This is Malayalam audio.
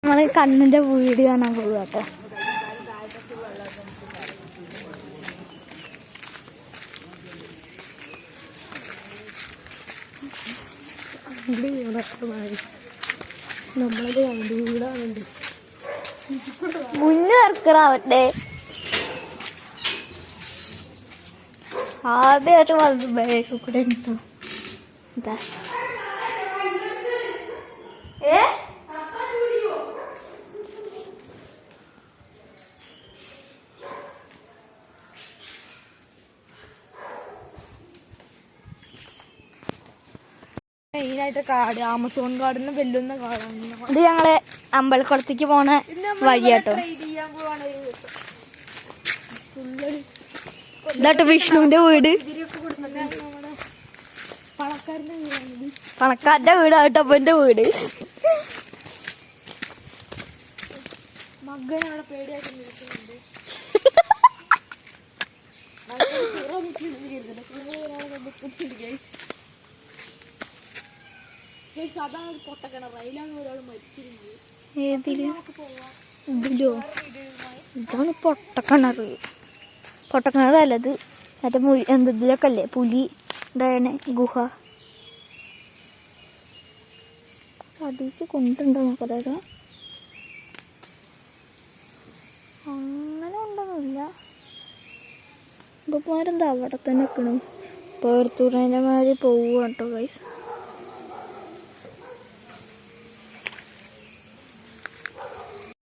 നമ്മള് കണ്ണിന്റെ വീട് കാണാൻ പോകുക കേട്ടോ. നമ്മളത് വീടാണുണ്ട് മുന്ന് ഇറക്കറാവട്ടെ. ആദ്യമായിട്ട് വന്നു ബാഗ് കൂടെ ഉണ്ടോ എന്താ മെയിനായിട്ട് കാട്, ആമസോൺ കാടിന് വെല്ലുന്ന കാടാണ്. ഇത് ഞങ്ങള് അമ്പലക്കുളത്തേക്ക് പോണ വഴിയാട്ടോ. ഇതാട്ടോ വിഷ്ണുവിന്റെ വീട്. പണക്കാരന്റെ വീടാട്ടോ അപ്പന്റെ വീട്. മകനവിടെ പേടിയായിട്ട് നിൽക്കുന്നുണ്ട്. ഏതില് ഇതിലോ? ഇതാണ് പൊട്ടക്കിണറ്. പൊട്ടക്കിണറല്ല, ഇത് മറ്റേ എന്തിലൊക്കെ അല്ലേ പുലി ഉണ്ടായണ ഗുഹ. അതിലേക്ക് കൊണ്ടുണ്ടോ നോക്കട്ടെ. അങ്ങനെ ഉണ്ടൊന്നുമില്ല. ഇപ്പമാരെന്താ അവിടെ തന്നെ നിൽക്കണു. പേർത്തൂരൻ്റെ മാതിരി പോവുക കേട്ടോ ഗൈസ്.